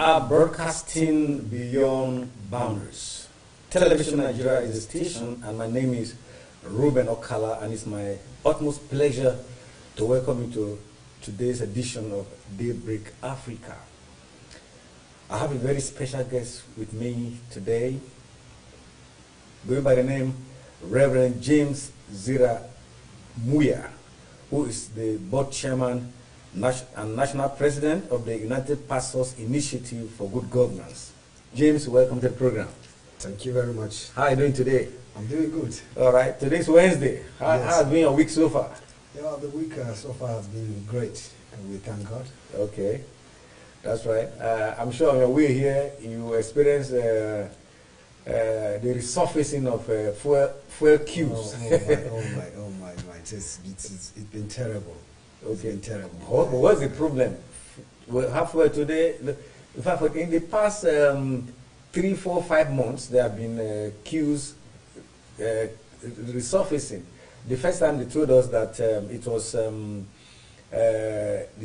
are broadcasting beyond boundaries. Television Nigeria is a station, and my name is Ruben Okala, and it's my utmost pleasure to welcome you to today's edition of Daybreak Africa. I have a very special guest with me today, going by the name Reverend James Zira Muya, who is the board chairman and national president of the United Pastors Initiative for Good Governance. James, welcome to the program. Thank you very much. How are you doing today? I'm doing good. All right. Today's Wednesday. How has been your week so far? Yeah, the week so far has been great, and we thank God. Okay, that's right. I'm sure on your way here you experienced the resurfacing of fuel queues. Oh my! It's been terrible. Okay. It's been terrible. What's the problem? We have today. In fact, in the past 3, 4, 5 months, there have been queues resurfacing. The first time they told us that it was the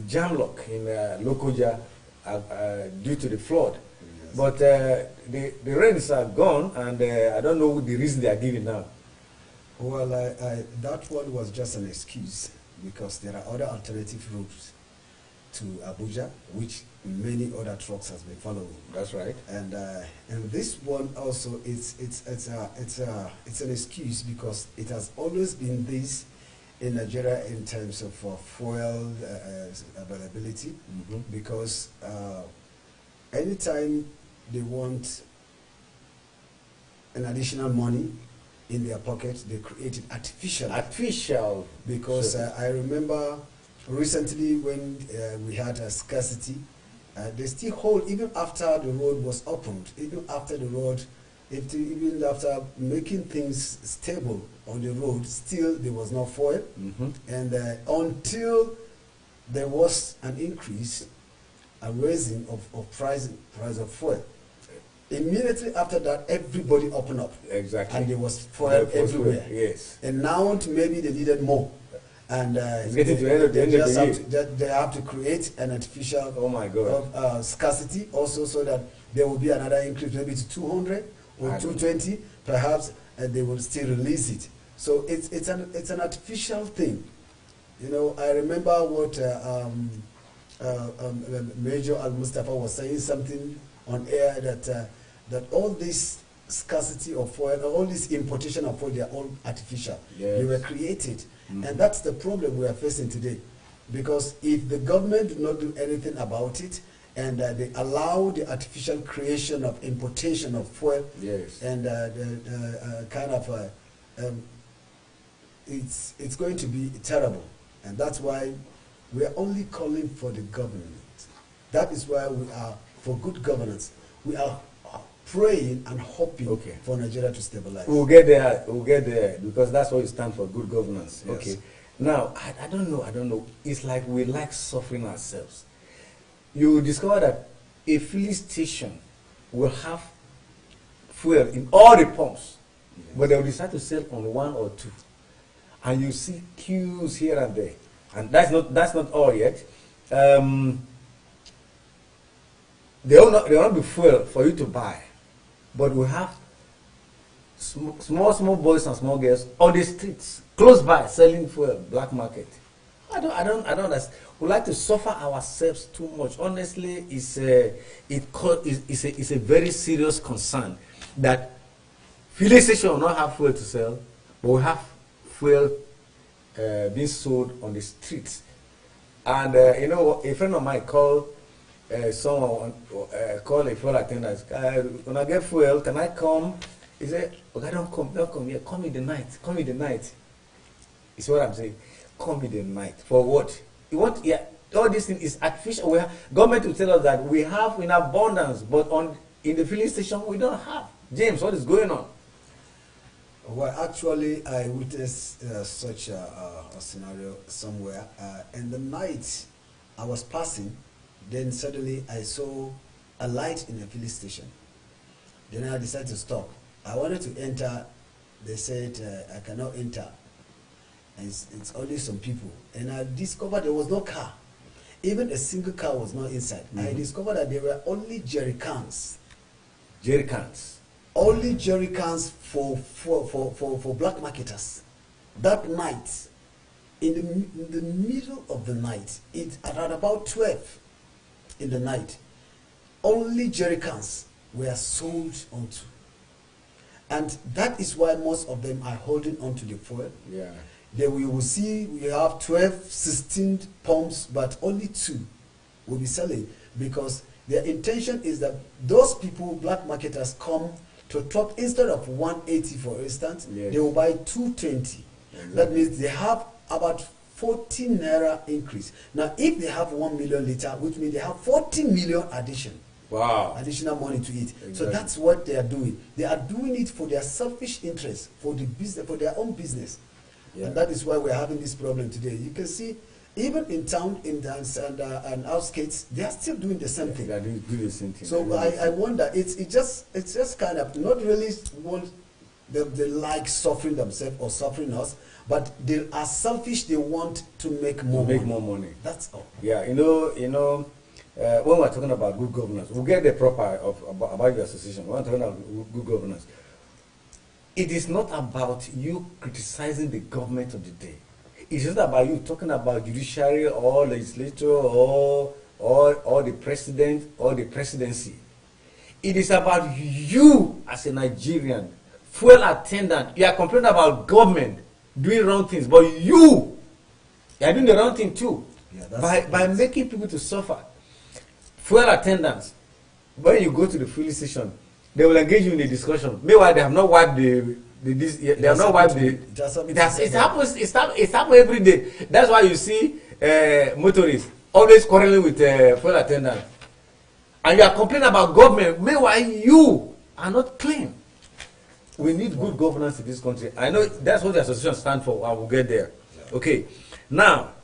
jam lock in Lokoja due to the flood. Yes. But the rains are gone, and I don't know the reason they are giving now. Well, that one was just an excuse because there are other alternative routes to Abuja, which many other trucks has been following. That's right. And this one also it's an excuse because it has always been this in Nigeria in terms of fuel availability. Mm-hmm. Because anytime they want an additional money in their pocket, they create it artificially. Artificial. Because I remember recently when we had a scarcity, they still hold, even after the road was opened, even after making things stable on the road, still there was no fuel. Mm-hmm. And until there was an increase, a raising of price of fuel. Immediately after that, everybody opened up. Exactly. And there was fuel everywhere. Yes. And now maybe they needed more. And it's getting to the end of the year. They have to create an artificial oh my God. Scarcity also, so that there will be another increase, maybe to 200 or 220. Perhaps they will still release it. So it's an artificial thing. You know, I remember what Major Al Mustafa was saying something on air that all this scarcity of fuel, all this importation of fuel, they are all artificial. Yes. They were created. Mm-hmm. And that's the problem we are facing today. Because if the government do not do anything about it, and they allow the artificial creation of importation of fuel, yes, and it's going to be terrible. And that's why we are only calling for the government. That is why we are for good governance. We are praying and hoping for Nigeria to stabilize. We'll get there, because that's what you stand for, good governance. Yes. Okay. Now, I don't know. It's like we like suffering ourselves. You discover that a filling station will have fuel in all the pumps, yes, but they will decide to sell on 1 or 2. And you see queues here and there. And that's not all yet. There will not be fuel for you to buy. But we have small boys and small girls on the streets, close by, selling fuel, black market. I don't understand. We like to suffer ourselves too much. Honestly, it's a very serious concern that filling station will not have fuel to sell, but we have fuel being sold on the streets. And you know, a friend of mine called someone, called a fuel attendant. When I get fuel, can I come? He said, okay, don't come here. Come in the night. You see what I'm saying? Come in the night. For what? All this thing is artificial. Government will tell us that we have in abundance, but in the filling station we don't have. James, what is going on? Well, actually, I witnessed such a scenario somewhere. In the night, I was passing, then suddenly I saw a light in a filling station. Then I decided to stop. I wanted to enter. They said I cannot enter. It's only some people. And I discovered there was no car. even a single car was not inside. I discovered that there were only jerry cans. Jerry cans. Only jerry cans for black marketers. That night, in the middle of the night, at about 12 in the night, only jerry cans were sold onto. And that is why most of them are holding onto the fuel. Yeah. Then we will see we have 12, 16 pumps, but only 2 will be selling, because their intention is that those people, black marketers, come to top, instead of 180 for instance, yes, they will buy 220. Exactly. That means they have about 14 naira increase. Now, if they have 1 million liter, which means they have 40 million addition. Wow. Additional money to it. Exactly. So that's what they are doing. They are doing it for their selfish interest, for the business, for their own business. Yeah. And that is why we're having this problem today. You can see, even in town, in dance and outskirts, they are still doing the same thing. They are doing the same thing. So I wonder, it's just kind of not really want they like suffering themselves or suffering us, but they are selfish. They want to make more money. That's all. Yeah, you know. When we're talking about good governance, we'll get the proper about your association. When we're talking about good governance, it is not about you criticizing the government of the day. It's just about you talking about judiciary or legislature or the president or the presidency. It is about you as a Nigerian, fuel attendant. You are complaining about government doing wrong things, but you are doing the wrong thing too. Yeah, by making people to suffer. Fuel attendants, when you go to the filling station, they will engage you in a discussion. Meanwhile, they have not wiped it happens every day. That's why you see motorists always quarreling with fuel attendants. And you are complaining about government. Meanwhile, you are not clean. We need good governance in this country. I know that's what the association stands for. I will get there. Okay. Now,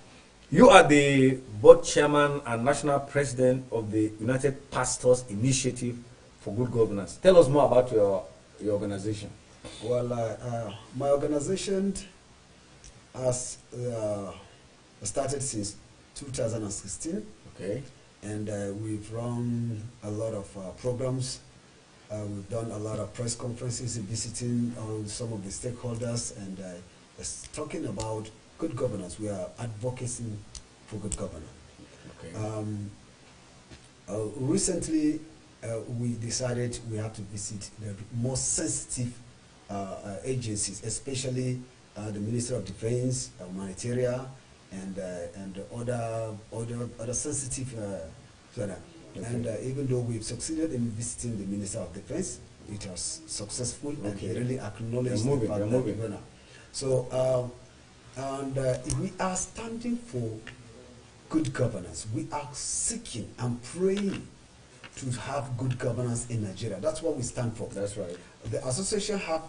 you are the board chairman and national president of the United Pastors Initiative for Good Governance. Tell us more about your organization. Well, my organization has started since 2016. Okay. And we've run a lot of programs. We've done a lot of press conferences, visiting some of the stakeholders, and talking about good governance. We are advocating for good governance. Okay. Recently, we decided we have to visit the most sensitive agencies, especially the Ministry of Defense, humanitarian, and other sensitive. Okay. And even though we've succeeded in visiting the Minister of Defense, it was successful, and he really acknowledged the fact that we're gonna. So. We are standing for good governance. We are seeking and praying to have good governance in Nigeria. That's what we stand for. That's right. The association have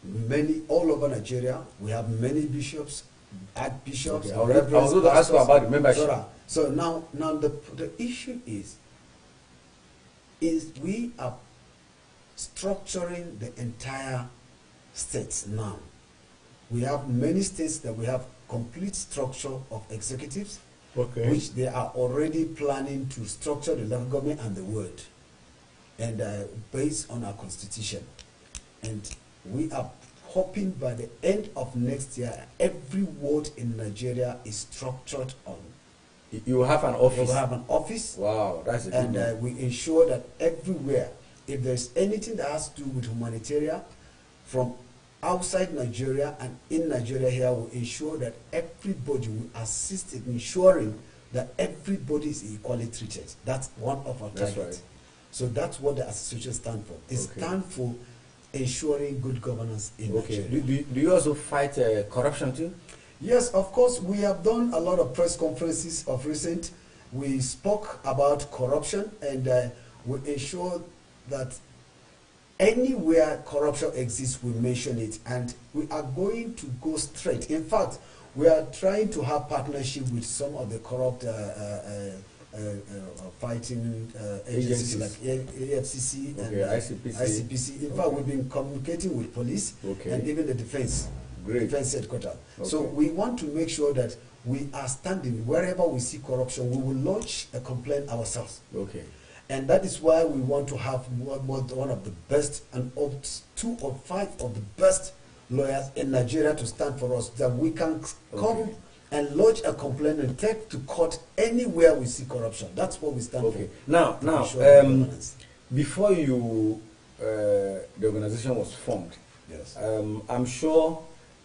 many all over Nigeria. We have many bishops, archbishops. Okay. I was going to ask you about the membership. So now the issue is we are structuring the entire states now. We have many states that we have complete structure of executives, okay, which they are already planning to structure the local government and the word, and based on our constitution. And we are hoping by the end of next year, every ward in Nigeria is structured on. You will have an office. You will have an office. Wow, that's a good one. And we ensure that everywhere, if there's anything that has to do with humanitarian, from outside Nigeria and in Nigeria here, will ensure that everybody will assist in ensuring that everybody is equally treated. That's one of our targets. Right. So that's what the association stands for. It stands for ensuring good governance in Nigeria. Do you also fight corruption too? Yes, of course. We have done a lot of press conferences of recent. We spoke about corruption, and we ensure that anywhere corruption exists, we mention it, and we are going to go straight. In fact, we are trying to have partnership with some of the corrupt fighting agencies like AFCC and ICPC. In fact, we've been communicating with police and even the defense Great. defense headquarters. Okay. So we want to make sure that we are standing wherever we see corruption. We will launch a complaint ourselves. Okay. And that is why we want to have one of the best and 2 or 5 of the best lawyers in Nigeria to stand for us, that we can come and lodge a complaint and take to court anywhere we see corruption. That's what we stand for. Now, before the organization was formed, yes, I'm sure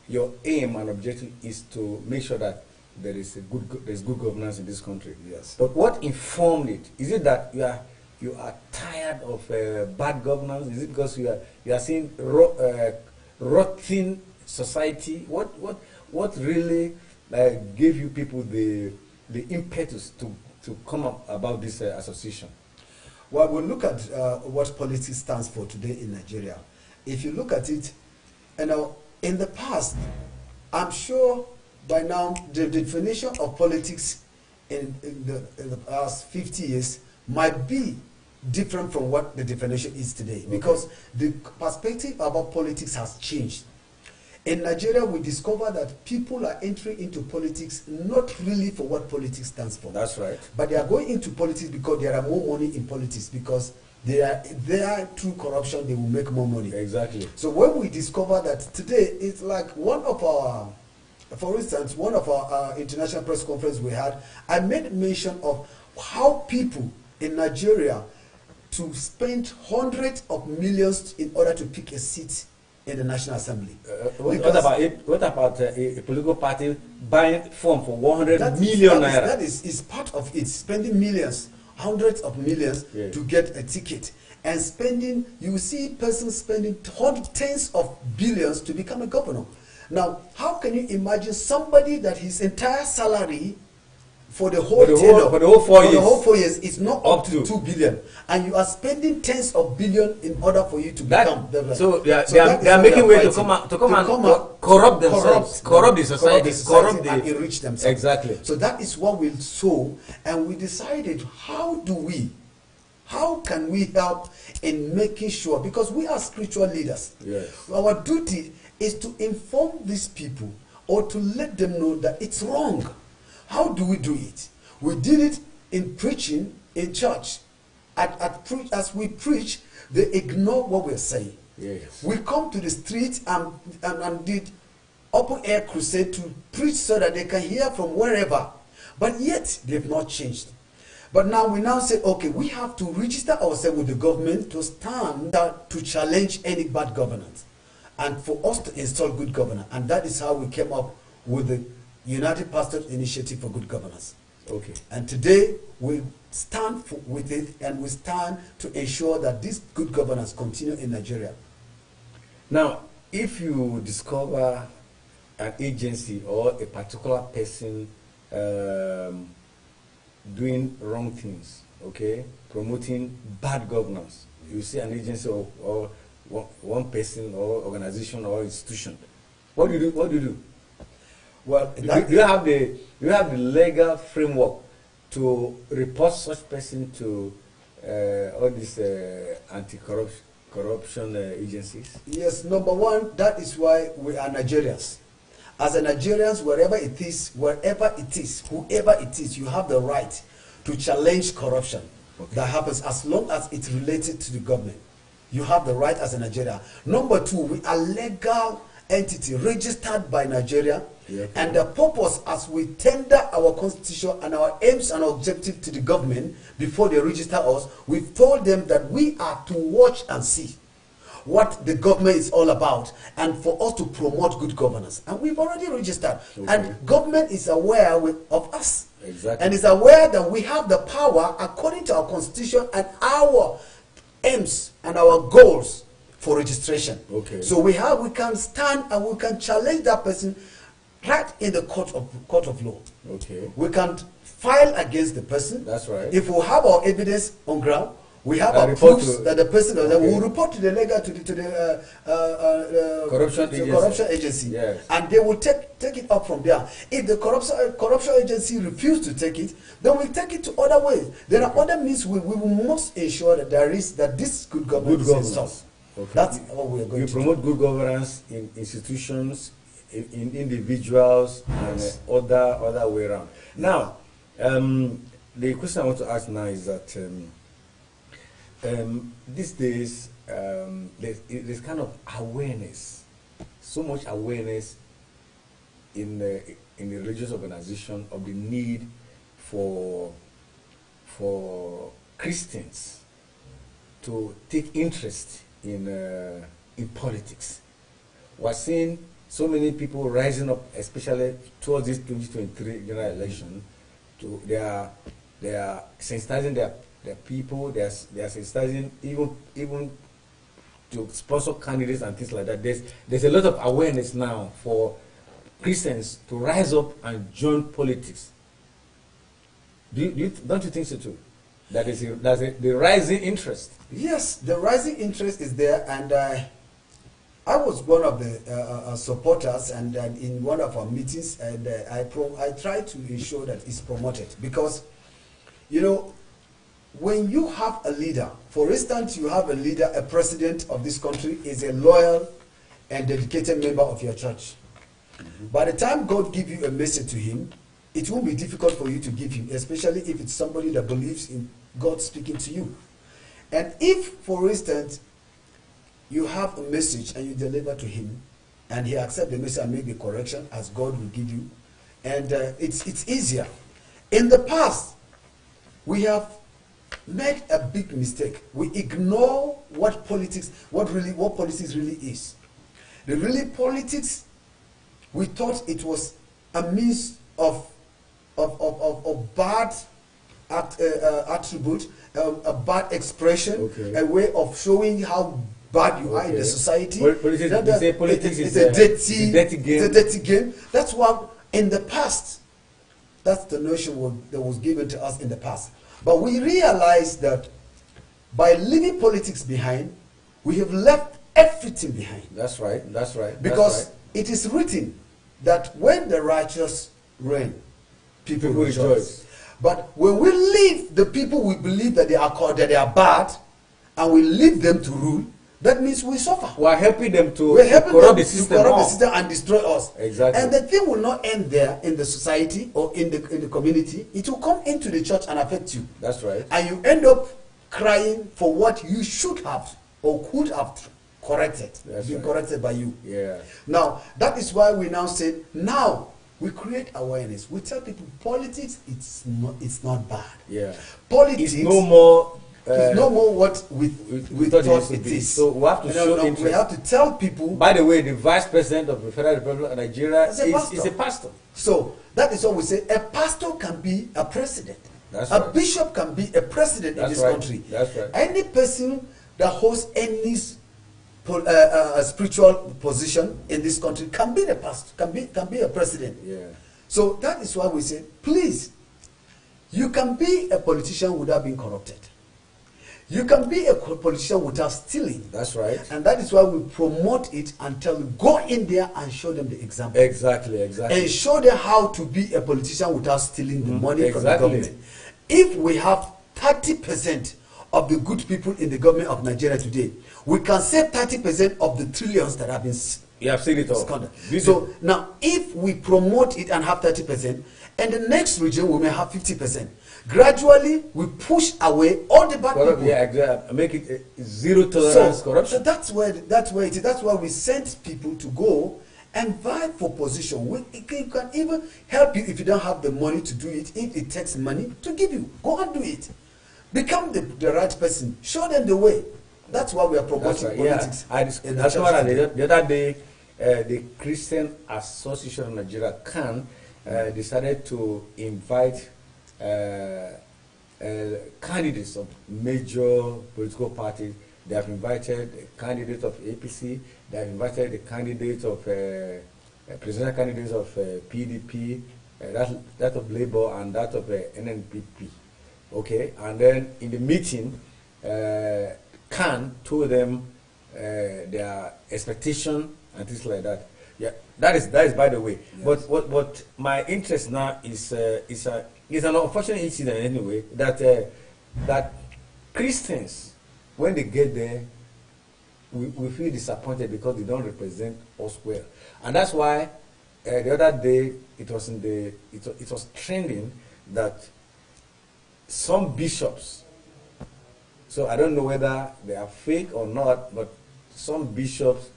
your aim and objective is to make sure that there's good governance in this country. Yes. But what informed it? Is it that you are tired of bad governance? Is it because you are seeing rotten society? What really gave you people the impetus to come up about this association? Well, we'll look at what politics stands for today in Nigeria. If you look at it, in the past, I'm sure by now the definition of politics in the past 50 years might be different from what the definition is today, because the perspective about politics has changed. In Nigeria, we discover that people are entering into politics not really for what politics stands for. That's right. But they are going into politics because there are more money in politics, because they are through corruption they will make more money. Exactly. So when we discover that today, it's like for instance, one of our international press conference we had, I made mention of how people in Nigeria to spend hundreds of millions in order to pick a seat in the National Assembly. What about a political party buying form for 100 million naira? That is part of it, spending millions, hundreds of millions to get a ticket. And spending, you see persons spending tens of billions to become a governor. Now, how can you imagine somebody that his entire salary for the whole 4 years is not up to 2 billion, and you are spending tens of billions in order for you to become governor? So they are making way to come and corrupt themselves, corrupt the society, and enrich themselves. Exactly. So that is what we saw, and we decided, how can we help in making sure, because we are spiritual leaders. Yes. Our duty is to inform these people or to let them know that it's wrong. How do we do it? We did it in preaching in church. As we preach, they ignore what we're saying. Yes. We come to the street and did open air crusade to preach so that they can hear from wherever. But yet, they've not changed. But now we say, okay, we have to register ourselves with the government to stand to challenge any bad governance, and for us to install good governance. And that is how we came up with the United Pastors Initiative for Good Governance. Okay. And today we stand with it, and we stand to ensure that this good governance continue in Nigeria. Now, if you discover an agency or a particular person doing wrong things, okay, promoting bad governance, you see an agency or one person or organization or institution, what do you do? Well, you have the legal framework to report such person to all these anti-corruption agencies? Yes, number one, that is why we are Nigerians. As a Nigerians, whoever it is, whoever it is, you have the right to challenge corruption that happens, as long as it's related to the government. You have the right as a Nigerian. Number two, we are legal entity registered by Nigeria, and the purpose, as we tender our constitution and our aims and objective to the government before they register us, we've told them that we are to watch and see what the government is all about, and for us to promote good governance. And we've already registered, and government is aware of us, and is aware that we have the power according to our constitution and our aims and our goals for registration. So we can stand and we can challenge that person right in the court of law. We can file against the person. That's right. If we have our evidence on ground, we have our proofs that the person will report to the legal to the corruption agency, and they will take it up from there. If the corruption agency refuses to take it, then we'll take it to other ways. There are other means we must ensure that this good governance is installed. That's what we are going to do. You promote good governance in institutions, in individuals and other way around. Now, the question I want to ask now is that these days there's kind of awareness, so much awareness in the religious organization of the need for Christians to take interest in politics. We're seeing so many people rising up, especially towards this 2023 general election. They are sensitizing their people. They are sensitizing even to sponsor candidates and things like that. There's a lot of awareness now for Christians to rise up and join politics. Don't you think so too? There's the rising interest. Yes, the rising interest is there, and I was one of the supporters, and in one of our meetings, and I try to ensure that it's promoted, because, you know, when you have a leader, for instance, you have a leader, a president of this country is a loyal and dedicated member of your church. Mm-hmm. By the time God gives you a message to him, it will be difficult for you to give him, especially if it's somebody that believes in God speaking to you. And if, for instance, you have a message and you deliver to him, and he accepts the message and make the correction as God will give you, and it's easier. In the past, we have made a big mistake. We ignore what politics really is. The really politics, we thought it was a means of bad attribute, a bad expression, okay, a way of showing how bad you are in the society. Politics is a dirty game. It's a dirty game. That's why in the past, that's the notion that was given to us in the past. But we realized that by leaving politics behind, we have left everything behind. That's right. That's right. Because it is written that when the righteous reign, people rejoice. But when we leave the people we believe that they are bad, and we leave them to rule, that means we suffer. We are helping them to corrupt the system and destroy us. Exactly. And the thing will not end there in the society or in the community. It will come into the church and affect you. That's right. And you end up crying for what you should have or could have corrected. Corrected by you. Yeah. Now, that is why we now say, now we create awareness. We tell people politics, it's not bad. Yeah. Politics, it's no more. It's no more what we thought it is. So we have to show interest. We have to tell people. By the way, the vice president of the Federal Republic of Nigeria is a pastor. So that is what we say. A pastor can be a president. That's a right. bishop can be a president in this country. That's right. Any person that holds any spiritual position in this country can be a pastor, can be a president. Yeah. So that is why we say, please, you can be a politician without being corrupted. You can be a politician without stealing. That's right. And that is why we promote it and tell them, go in there and show them the example. Exactly. And show them how to be a politician without stealing the money from the government. If we have 30% of the good people in the government of Nigeria today, we can save 30% of the trillions that have been you have seen it all. So now, if we promote it and have 30%, and the next region we may have 50%, gradually we push away all the bad people. Yeah, exactly. Make it zero tolerance corruption. So that's where it is. That's why we send people to go and vie for position. It can even help you if you don't have the money to do it. If it takes money to give you, go and do it. Become the right person. Show them the way. That's why we are promoting politics. Yeah. The other day, the Christian Association of Nigeria, CAN, decided to invite candidates of major political parties. They have invited the candidate of APC. They have invited the candidate of presidential candidates of PDP, that of Labour, and that of NNPP. Okay, and then in the meeting, Khan told them their expectation and things like that. Yeah, that is by the way. Yes. But what my interest now is an unfortunate incident anyway that Christians, when they get there, we feel disappointed because they don't represent us well, and that's why the other day it was in the it was trending that some bishops, so I don't know whether they are fake or not, but some bishops,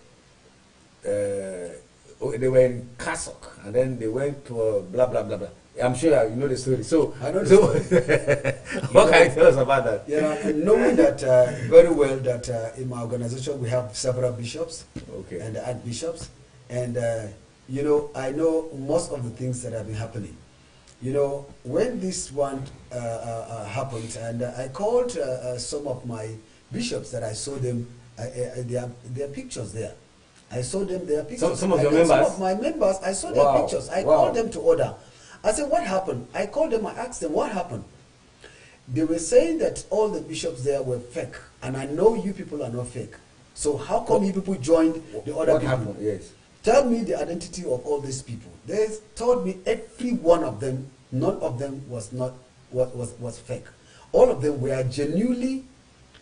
they were in cassock and then they went to blah blah blah blah. I'm sure you know the story. So, I know the so what can you tell us about that? Yeah, knowing that very well that in my organization we have several bishops Okay. and archbishops, and you know, I know most of the things that have been happening. You know, when this one happened, and I called some of my bishops that I saw them, their pictures there. I saw them, their pictures. Some of your members? Some of my members, I saw their Wow. pictures. I Wow. called them to order. I said, what happened? I called them, I asked them, what happened? They were saying that all the bishops there were fake. And I know you people are not fake. So how come you people joined the other What people? happened? Yes. Tell me the identity of all these people. They told me every one of them, none of them was fake. All of them were genuinely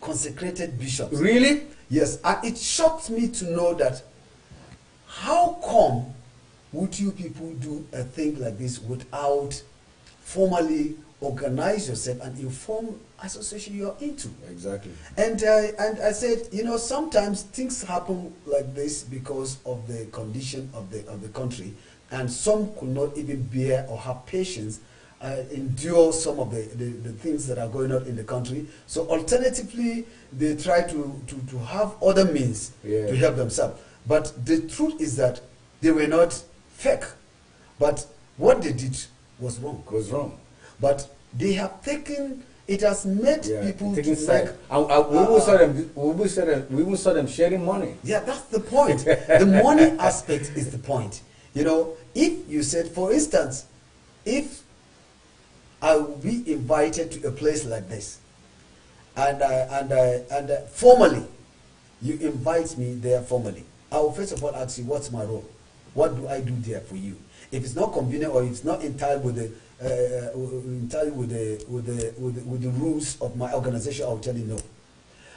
consecrated bishops. Really? Yes, and it shocked me to know that how come would you people do a thing like this without formally organize yourself and inform association you're into? Exactly. And I said, you know, sometimes things happen like this because of the condition of the country, and some could not even bear or have patience endure some of the things that are going on in the country. So alternatively, they try to have other means to help themselves. But the truth is that they were not fake. But what they did was wrong. Was wrong. But they have taken, it has made people taking to side. make, We even saw them sharing money. yeah, that's the point. The money aspect is the point. You know, if you said, for instance, if I will be invited to a place like this, and formally, you invite me there formally, I will first of all ask you, what's my role? What do I do there for you? If it's not convenient or if it's not entirely with the rules of my organization, I'll tell you no.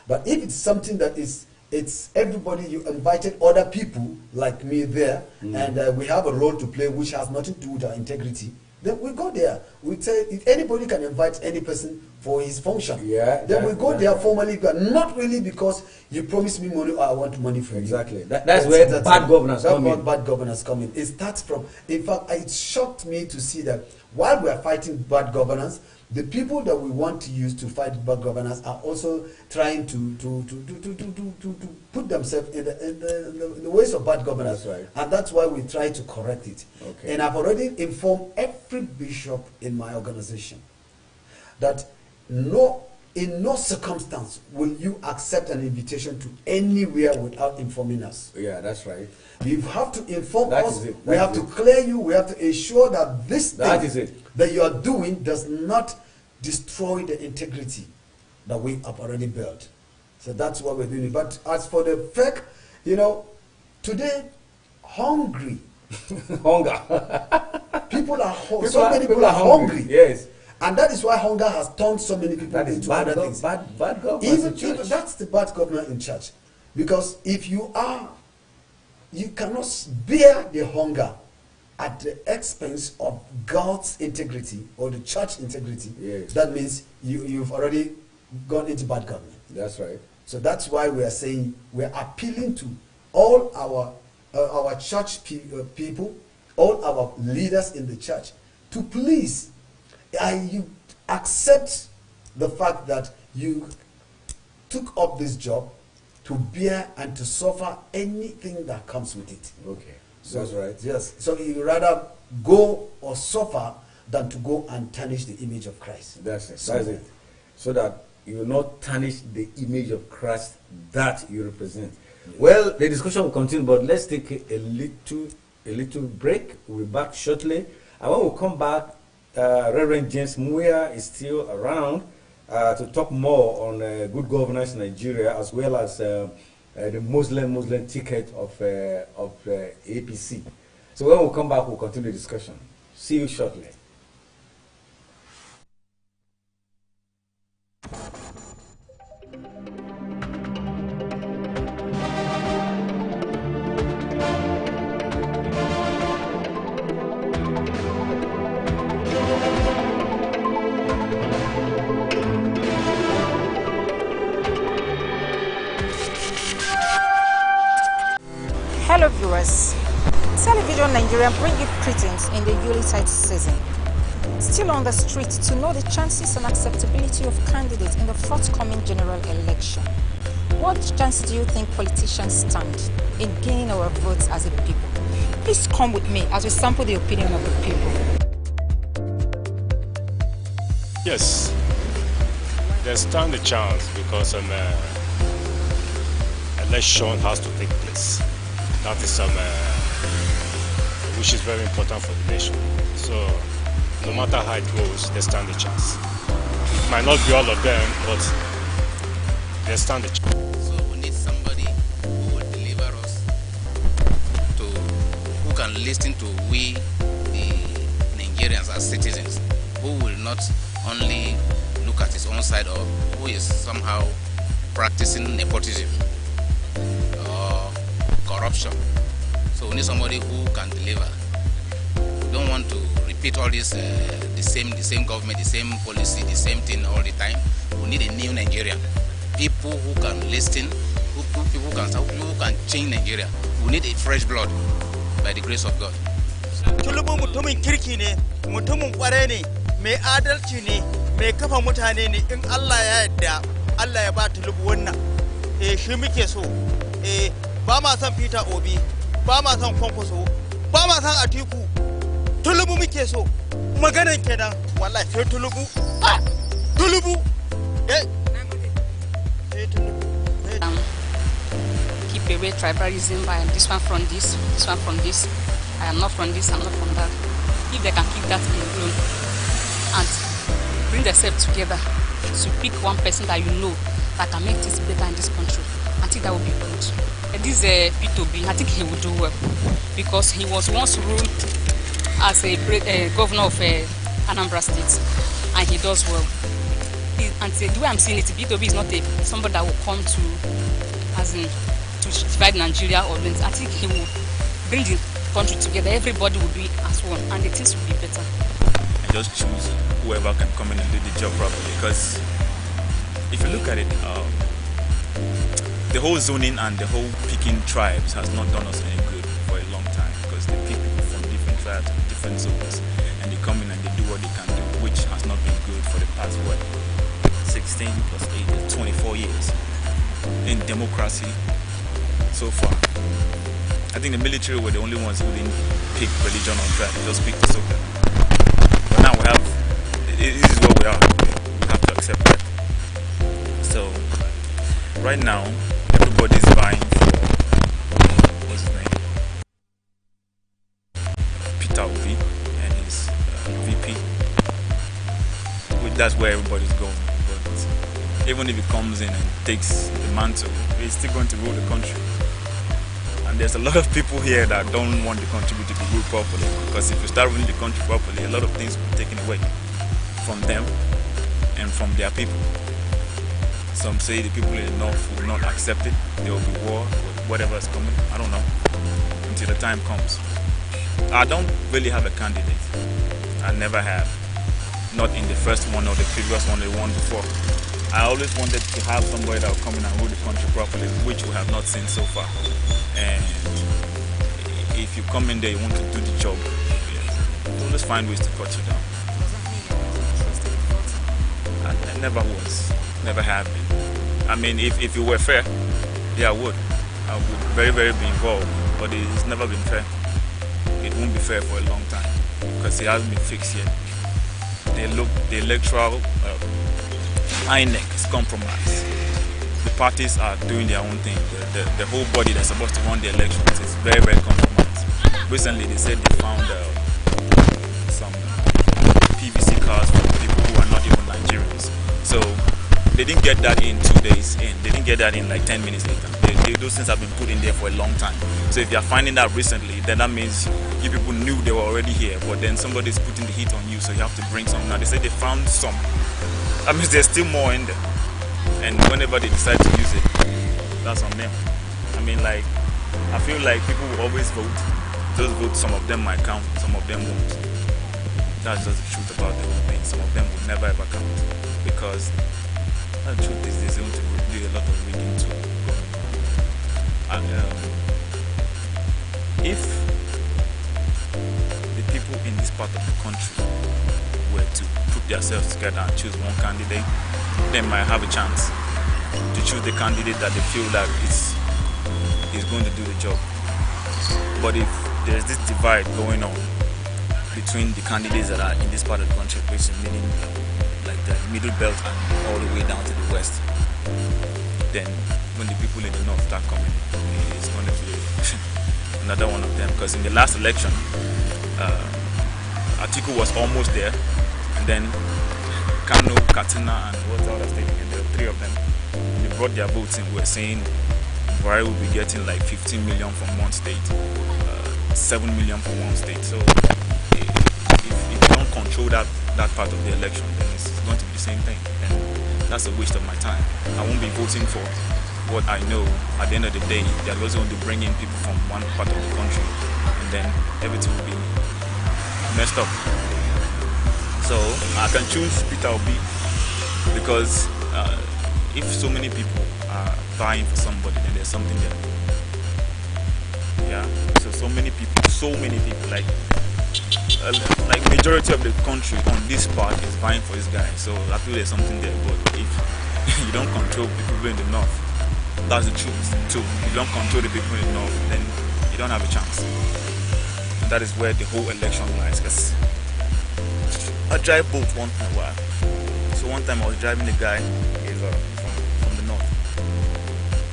But if it's something that it's everybody, you invited other people like me there, and we have a role to play which has nothing to do with our integrity, then we go there. We say if anybody can invite any person for his function, then we go there formally, but not really because you promised me money or I want money from you. Exactly. That's where bad governance come in. Bad governance come in. It starts from, in fact, it shocked me to see that while we are fighting bad governance, the people that we want to use to fight bad governance are also trying to put themselves in the ways of bad governance. That's right. And that's why we try to correct it. Okay. And I've already informed every bishop in my organization that in no circumstance will you accept an invitation to anywhere without informing us. Yeah, that's right. You have to inform That us. is it. We have to clear you. We have to ensure that this That thing is it. that you are doing does not destroy the integrity that we have already built. So that's what we're doing. But as for the fake, you know, today, hungry. Hunger. People are so many people are hungry. Yes. And that is why hunger has turned so many people That is into bad, other things. bad governance. Even that's the bad government in church. Because if you cannot bear the hunger at the expense of God's integrity or the church integrity, Yes. that means you've already gone into bad government. That's right. So that's why we are saying, we're appealing to all our church people, all our leaders in the church, to please, you accept the fact that you took up this job to bear and to suffer anything that comes with it. Okay. So, That's right. Yes. So you rather go or suffer than to go and tarnish the image of Christ. That's it. So- That's it. So that you will not tarnish the image of Christ that you represent. Well, the discussion will continue, but let's take a little break. We'll be back shortly. And when we come back, Reverend James Muya is still around to talk more on good governance in Nigeria, as well as the Muslim ticket of APC. So when we come back, we'll continue the discussion. See you shortly. Television Nigeria bring you greetings in the Yuletide season. Still on the street to know the chances and acceptability of candidates in the forthcoming general election. What chance do you think politicians stand in gaining our votes as a people? Please come with me as we sample the opinion of the people. Yes, they stand a chance because election has to take place. That is which is very important for the nation. So no matter how it goes, they stand a chance. It might not be all of them, but they stand a chance. So we need somebody who will deliver us who can listen to we, the Nigerians as citizens, who will not only look at his own side or who is somehow practicing nepotism or corruption. So we need somebody who can deliver. We don't want to repeat all this, the same government, the same policy, the same thing all the time. We need a new Nigerian. People who can listen, people who can change Nigeria. We need a fresh blood by the grace of God. Tulubu mutumin kirki ne, mutumin kware ne, mai adalci ne, mai kafa mutane ne. In Allah ya yarda, Allah ya ba Tulubu wannan. Shi muke so. Ba ma son Peter Obi, ba ma son Kwankwaso, ba ma son Atiku. Tulubu muke so. Maganan kenan, wallahi sai Tulubu. Tulubu. Keep away tribalism by this one from this one from this. I am not from this, I'm not from that. If they can keep that alone and bring themselves together to pick one person that you know that can make this better in this country, I think that would be good. And this P2B, I think he would do well because he was once ruled as a governor of Anambra State and he does well. And the way I'm seeing it, P2B is not somebody that will come to, as in, to divide Nigeria or wins. I think he will bring the country together. Everybody will be as one, and the things will be better. And just choose whoever can come in and do the job properly. Because if you look at it, the whole zoning and the whole picking tribes has not done us any good for a long time. Because they pick people from different tribes and different zones, and they come in and they do what they can do, which has not been good for the past 16 plus 8, 24 years in democracy so far. I think the military were the only ones who didn't pick religion on tribe, they just picked the soccer. But now this is what we are. We have to accept that. So, right now, everybody's vying for, what's his name? Peter Obi and his VP. That's where everybody's going. Even if he comes in and takes the mantle, he's still going to rule the country. And there's a lot of people here that don't want the country to be ruled properly. Because if you start ruling the country properly, a lot of things will be taken away from them and from their people. Some say the people in the north will not accept it. There will be war, whatever is coming. I don't know. Until the time comes. I don't really have a candidate. I never have. Not in the first one or the previous one, the one before. I always wanted to have somebody that will come in and rule the country properly, which we have not seen so far. And if you come in there, you want to do the job, always find ways to cut you down. I never was, never have been. I mean, if it were fair, yeah, I would very, very be involved, but it's never been fair. It won't be fair for a long time because it hasn't been fixed yet. The electoral INEC is compromised. The parties are doing their own thing. The whole body that's supposed to run the elections is very, very compromised. Recently, they said they found some PVC cards from people who are not even Nigerians. So they didn't get that in 2 days. They didn't get that in like 10 minutes later. Those things have been put in there for a long time. So if you're finding that recently, then that means you people knew they were already here, but then somebody's putting the heat on you, so you have to bring some. Now they say they found some. That means there's still more in there. And whenever they decide to use it, that's on them. I mean, like, I feel like people will always vote. Those votes, some of them might count, some of them won't. That's just the truth about the whole thing. Some of them will never ever count. Because the truth is there's going to do a lot of rigging too. And, if part of the country were to put themselves together and choose one candidate, they might have a chance to choose the candidate that they feel that is going to do the job. But if there's this divide going on between the candidates that are in this part of the country, which is meaning like the middle belt and all the way down to the west, then when the people in the north start coming, it's going to be another one of them. Because in the last election, Atiku was almost there, and then Kano, Katsina, and what other state? And there were three of them. They brought their votes in. We're saying Buhari will be getting like 15 million from one state, 7 million from one state. So if you don't control that part of the election, then it's going to be the same thing. And that's a waste of my time. I won't be voting for what I know at the end of the day. They're also going to bring in people from one part of the country, and then everything will be messed up. So I can choose Peter Obi because if so many people are vying for somebody, then there's something there. Yeah. So many people, like majority of the country on this part is vying for this guy. So I feel there's something there. But if you don't control the people in the north, that's the truth too. If you don't control the people in the north, then you don't have a chance. And that is where the whole election lies. Because I drive both once in a while. So one time I was driving a guy from the north,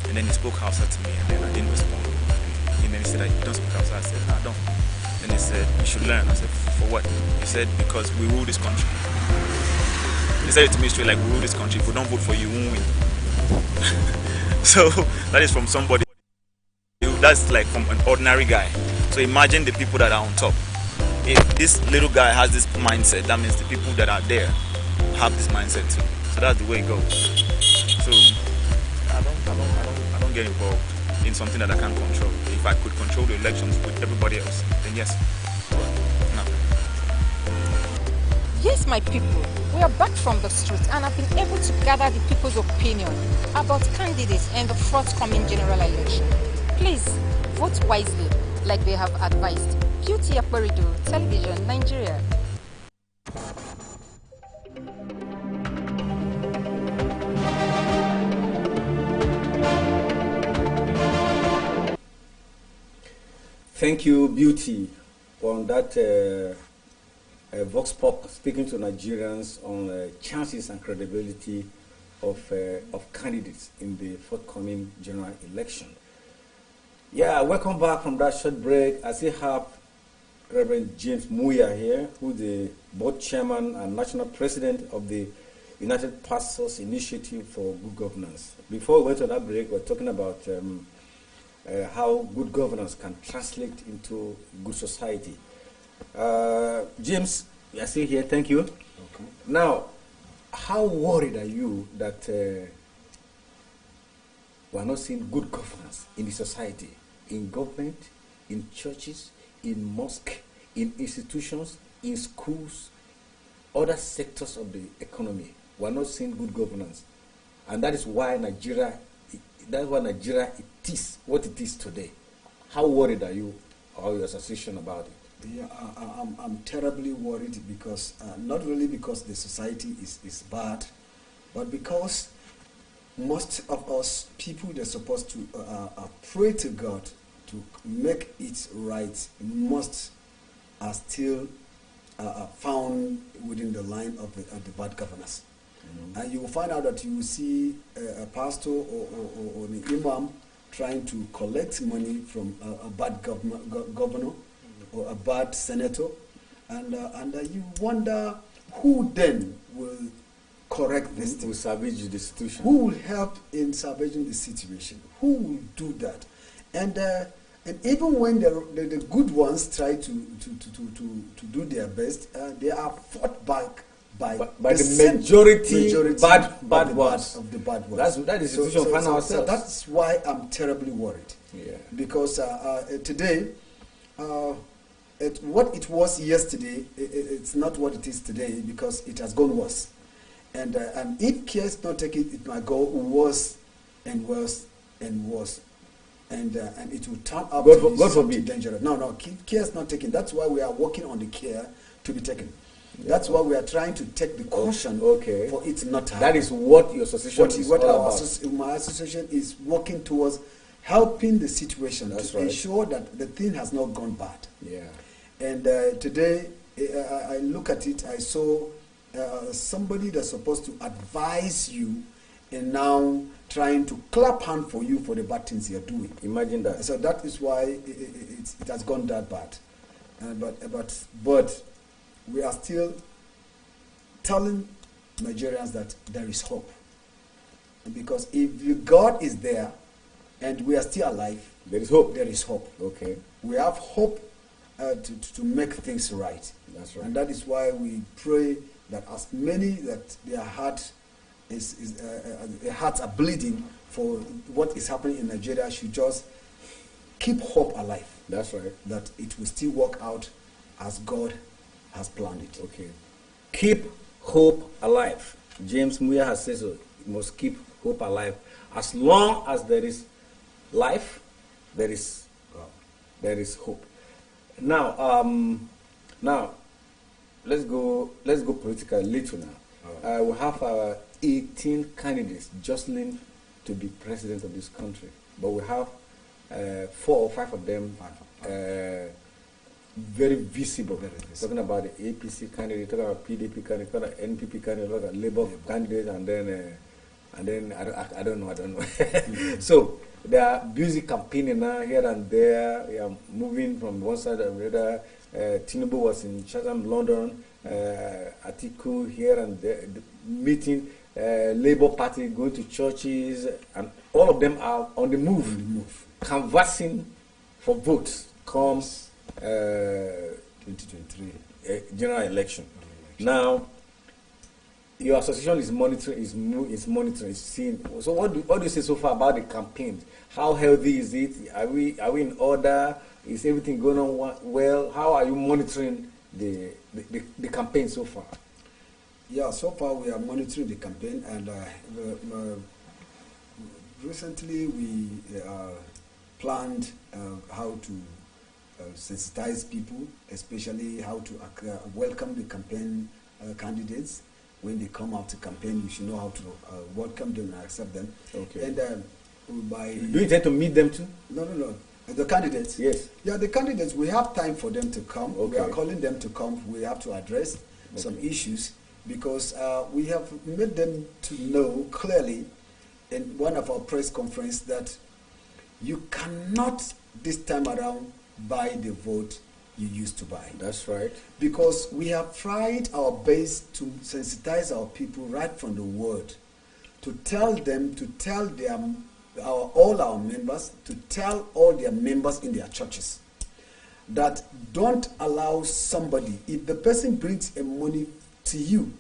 and then he spoke Hausa to me, and then I didn't respond. And then he said, "You don't speak Hausa." I said, "No, I don't." Then he said, "You should learn." I said, "For what?" He said, "Because we rule this country." He said it to me straight, like, "We rule this country. If we don't vote for you, we won't win." So that is from somebody. That's like from an ordinary guy. So imagine the people that are on top. If this little guy has this mindset, that means the people that are there have this mindset too. So that's the way it goes. So I don't get involved in something that I can't control. If I could control the elections with everybody else, then yes. No. Yes, my people, we are back from the street and have been able to gather the people's opinion about candidates in the forthcoming general election. Please vote wisely, like they have advised. Beauty Akbarido, Television, Nigeria. Thank you, Beauty, on that Vox Pop speaking to Nigerians on chances and credibility of candidates in the forthcoming general election. Yeah, welcome back from that short break. I still have Reverend James Muya here, who's the board chairman and national president of the United Pastors Initiative for Good Governance. Before we went to that break, we were talking about how good governance can translate into good society. James, you are still here. Thank you. Okay. Now, how worried are you that we are not seeing good governance in the society, in government, in churches, in mosques, in institutions, in schools, other sectors of the economy? We are not seeing good governance, and that is why Nigeria it is what it is today. How worried are you or your association about it? Yeah, I'm terribly worried because not really because the society is bad, but because most of us people that are supposed to pray to God to make it right are still found within the line of the bad governance. Mm-hmm. And you will find out that you will see a pastor or an imam trying to collect money from a bad governor or a bad senator, and you wonder who then will correct this thing. Who will salvage the situation? Who will help in salvaging the situation? Who will do that? And even when the good ones try to do their best, they are fought back by the majority bad ones. Of the bad ones. That is the situation we find ourselves. So that's why I'm terribly worried. Yeah. Because today, what it was yesterday, it's not what it is today because it has gone worse. And if care is not taken, it might go worse and worse and worse. And it will turn out to be dangerous. No, care is not taken. That's why we are working on the care to be taken. That's why we are trying to take the caution Okay. for it not to happen. That is what your association is What all our about. my association is working towards, helping the situation That's to right. ensure that the thing has not gone bad. Yeah. And today, I look at it, I saw somebody that's supposed to advise you and now trying to clap hand for you for the bad things you're doing. Imagine that. So that is why it has gone that bad. But we are still telling Nigerians that there is hope. Because if God is there and we are still alive, There is hope. there is hope. Okay. We have hope to make things right. That's right. And that is why we pray that as many that their hearts are bleeding for what is happening in Nigeria should just keep hope alive. That's right. That it will still work out as God has planned it. Okay. Keep hope alive. James Muya has said so. You must keep hope alive. As long as there is life, there is hope. Now, let's go political a little now. We have 18 candidates jostling to be president of this country, but we have 4 or 5 of them very visible. Talking about the APC candidate, talking about PDP candidate, talking about NPP candidate, talking about Labour candidate, and then I don't know. So they are busy campaigning now here and there. We are moving from one side to the other. Tinubu was in Chatham, London. Atiku here and there, meeting Labour Party, going to churches, and all of them are on the move, canvassing for votes comes 2023 general election. Now, your association is monitoring, is seeing. So, what do you say so far about the campaign? How healthy is it? Are we in order? Is everything going on well? How are you monitoring the campaign so far? Yeah, so far we are monitoring the campaign, and recently we planned how to sensitize people, especially how to welcome the campaign candidates. When they come out to campaign, you should know how to welcome them and accept them. Okay. And do you intend to meet them too? No. The candidates? Yes. Yeah, the candidates, we have time for them to come. Okay. We are calling them to come. We have to address some issues because we have made them to know clearly in one of our press conference that you cannot this time around buy the vote you used to buy. That's right. Because we have tried our best to sensitize our people right from the word, to tell them, to tell them, all our members, to tell all their members in their churches that don't allow somebody, if the person brings a money to you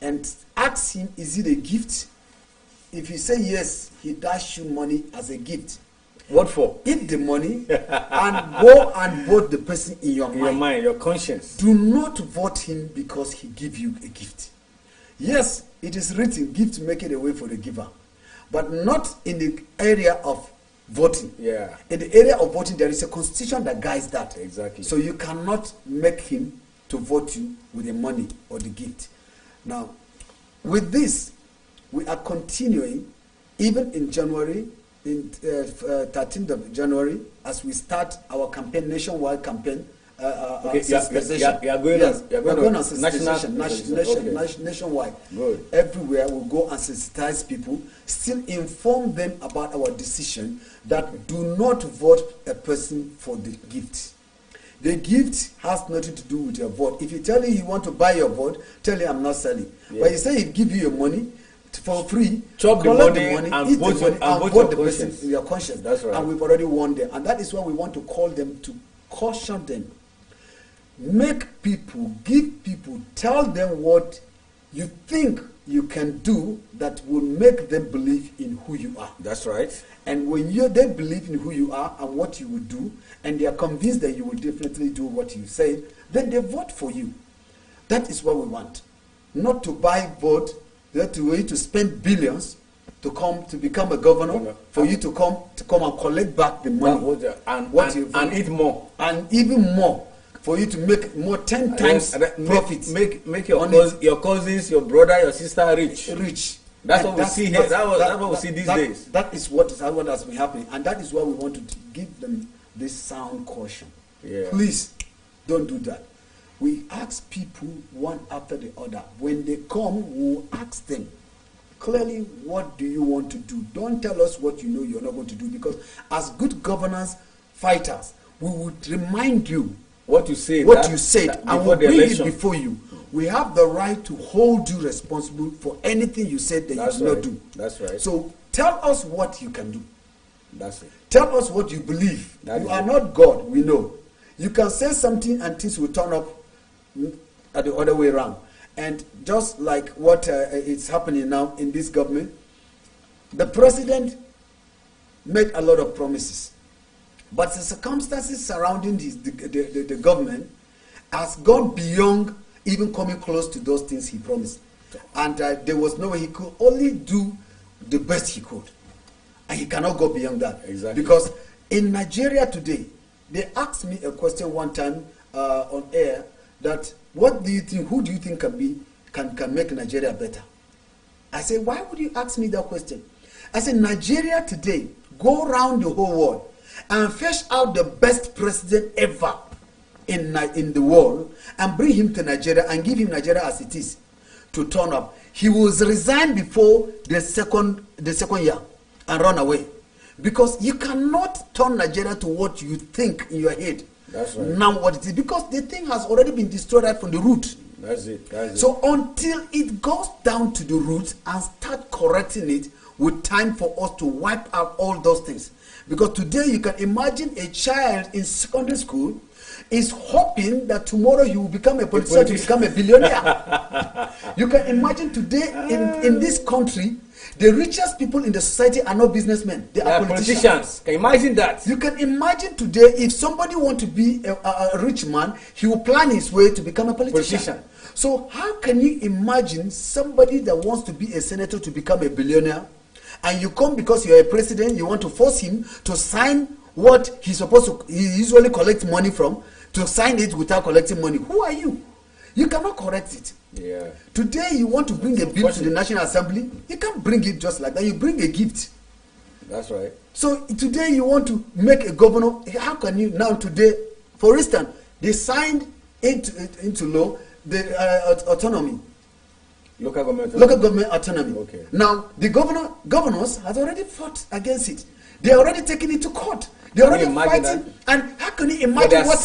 and ask him, is it a gift? If you say yes, he dash you money as a gift. What for? Eat the money and go and vote the person in your mind. Your mind, your conscience. Do not vote him because he give you a gift. Yes, it is written, gift maketh a way for the giver. But not in the area of voting. Yeah. In the area of voting, there is a constitution that guides that. Exactly. So you cannot make him to vote you with the money or the gift. Now, with this, we are continuing, even in January, in 13th of January, as we start our campaign, nationwide campaign. Okay, you are going on sensitization, nationwide. Good. Everywhere we'll go and sensitize people, still inform them about our decision that do not vote a person for the gift. The gift has nothing to do with your vote. If you tell him you want to buy your vote, tell him I'm not selling. Yeah. But you say he give you your money for free, chop the collect money, and eat vote the money, and vote vote the your person conscience. in your conscience. That's right. And we've already won them. And that is why we want to call them, to caution them. Make people, give people, tell them what you think you can do that will make them believe in who you are. That's right. And when they believe in who you are and what you will do, and they are convinced that you will definitely do what you say, then they vote for you. That is what we want. Not to buy vote, that way to spend billions to come to become a governor, for you to come and collect back the money and eat more. And even more. for you to make more 10 times profits. Make your cousins, your brother, your sister rich. That's what we see here. That's what we see these days. That is what has been happening, and that is why we want to give them this sound caution. Yeah. Please don't do that. We ask people one after the other. When they come, we'll ask them clearly, what do you want to do? Don't tell us what you know you're not going to do, because as good governance fighters, we would remind you what you said, and we'll bring it before you. We have the right to hold you responsible for anything you said that you did not do. That's right. So tell us what you can do. That's it. Tell us what you believe. You are not God, we know. You can say something and things will turn up at the other way around. And just like what is happening now in this government, the president made a lot of promises. But the circumstances surrounding the government has gone beyond even coming close to those things he promised. And there was no way. He could only do the best he could. And he cannot go beyond that. Exactly. Because in Nigeria today, they asked me a question one time on air that, what do you think, who do you think can make Nigeria better? I said, why would you ask me that question? I said, Nigeria today, go around the whole world and fetch out the best president ever in the world and bring him to Nigeria and give him Nigeria as it is to turn up. He will resign before the second year and run away, because you cannot turn Nigeria to what you think in your head. That's right. Now what it is, because the thing has already been destroyed right from the root. That's it. So until it goes down to the root and start correcting it, with time for us to wipe out all those things. Because today you can imagine a child in secondary school is hoping that tomorrow he will become a politician, to become a billionaire. You can imagine today in this country, the richest people in the society are not businessmen. They are politicians. Can you imagine that? You can imagine today, if somebody wants to be a rich man, he will plan his way to become a politician. So how can you imagine somebody that wants to be a senator to become a billionaire, and you come because you're a president, you want to force him to sign what he's supposed to, he usually collects money from, to sign it without collecting money? Who are you? You cannot correct it. Yeah. Today you want to bring a bill to the National Assembly, you can't bring it just like that. You bring a gift. That's right. So today you want to make a governor. How can you now today, for instance, they signed into law the autonomy. Local government autonomy. Okay. Now the governors has already fought against it. They are already taking it to court. They are already fighting. That? And how can you imagine what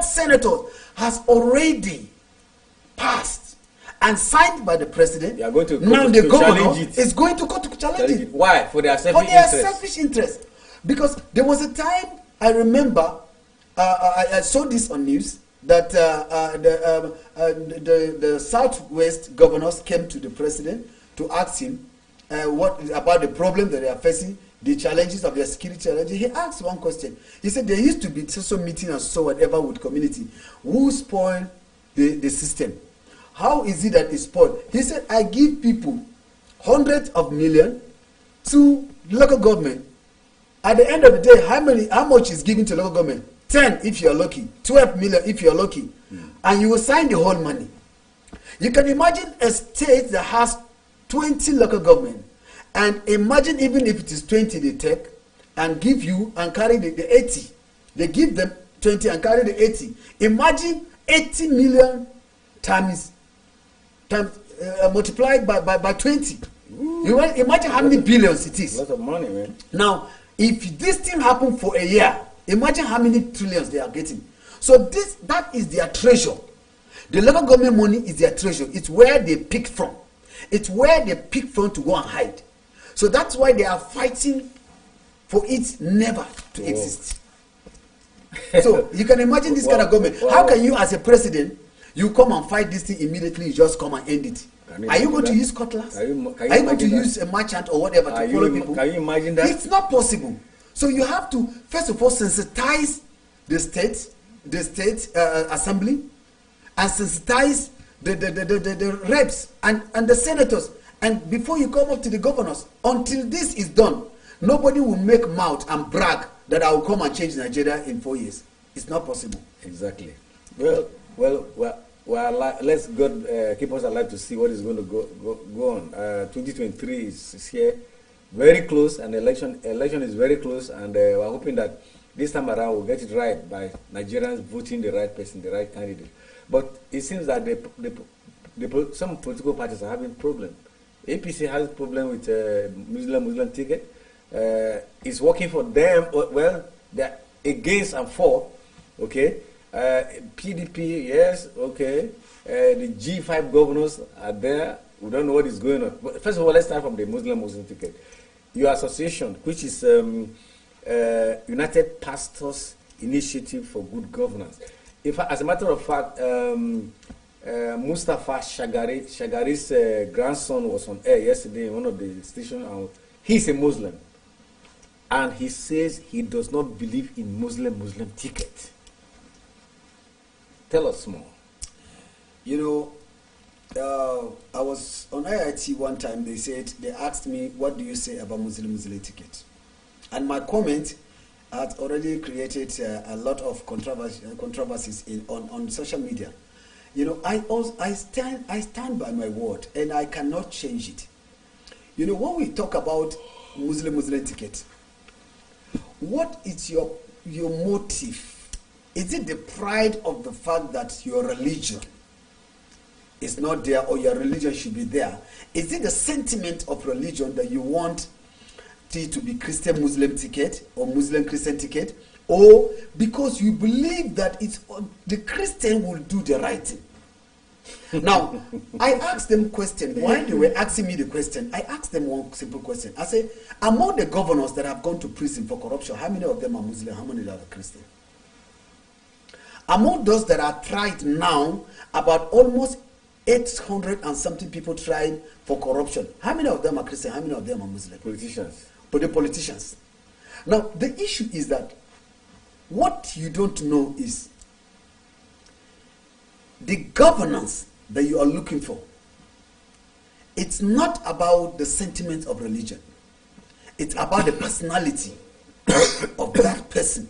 senators has already passed and signed by the president? They are going to now the governor is going to court to challenge it. Why? For their selfish interest. Because there was a time, I remember, I saw this on news, that the Southwest governors came to the president to ask him what about the problem that they are facing, the challenges of their security challenges. He asked one question. He said there used to be so meeting and so whatever with community. Who spoiled the system? How is it that it's spoiled? He said, I give people hundreds of millions to local government. At the end of the day, how much is given to local government? 10 if you're lucky, 12 million if you're lucky. And you will sign the whole money. You can imagine a state that has 20 local government, and imagine even if it is 20 they take and give you and carry the 80. They give them 20 and carry the 80. Imagine 80 million times multiplied by 20. You imagine how many billions it is. A lot of money, man. Now, if this thing happened for a year, imagine how many trillions they are getting. So that is their treasure. The local government money is their treasure. It's where they pick from. It's where they pick from to go and hide. So that's why they are fighting for it never to exist. So you can imagine this kind of government. How can you, as a president, you come and fight this thing immediately, you just come and end it? Are you going to use cutlass? Are you going to use a merchant or whatever to follow people? Can you imagine that? It's not possible. So you have to, first of all, sensitize the state assembly, and sensitize the reps and the senators. And before you come up to the governors, until this is done, nobody will make mouth and brag that I will come and change Nigeria in 4 years. It's not possible. Exactly. Well, let's God keep us alive to see what is going to go on. 2023 is here, very close, and election is very close, and we're hoping that this time around we'll get it right by Nigerians voting the right person, the right candidate. But it seems that some political parties are having problem. APC has a problem with Muslim ticket. It's working for them. Well, they're against and for. Okay. PDP, yes, okay. The G5 governors are there. We don't know what is going on. But first of all, let's start from the Muslim ticket. Your association, which is United Pastors Initiative for Good Governance. As a matter of fact, Mustafa Shagari's grandson was on air yesterday in one of the stations, and he's a Muslim. And he says he does not believe in Muslim ticket. Tell us more. You know, I was on IIT one time. They asked me, what do you say about Muslim ticket? And my comment had already created a lot of controversies on social media. You know, I stand by my word, and I cannot change it. You know, when we talk about Muslim ticket, what is your motive? Is it the pride of the fact that your religion is not there, or your religion should be there? Is it the sentiment of religion that you want it to be Christian Muslim ticket or Muslim Christian ticket, or because you believe that the Christian will do the right thing? Now, I asked them question. While they were asking me the question, I asked them one simple question. I said, among the governors that have gone to prison for corruption, how many of them are Muslim? How many are Christian? Among those that are tried now, about almost 800 and something people tried for corruption. How many of them are Christian? How many of them are Muslim? Politicians. But the politicians. Now, the issue is that what you don't know is the governance that you are looking for. It's not about the sentiment of religion. It's about the personality of that person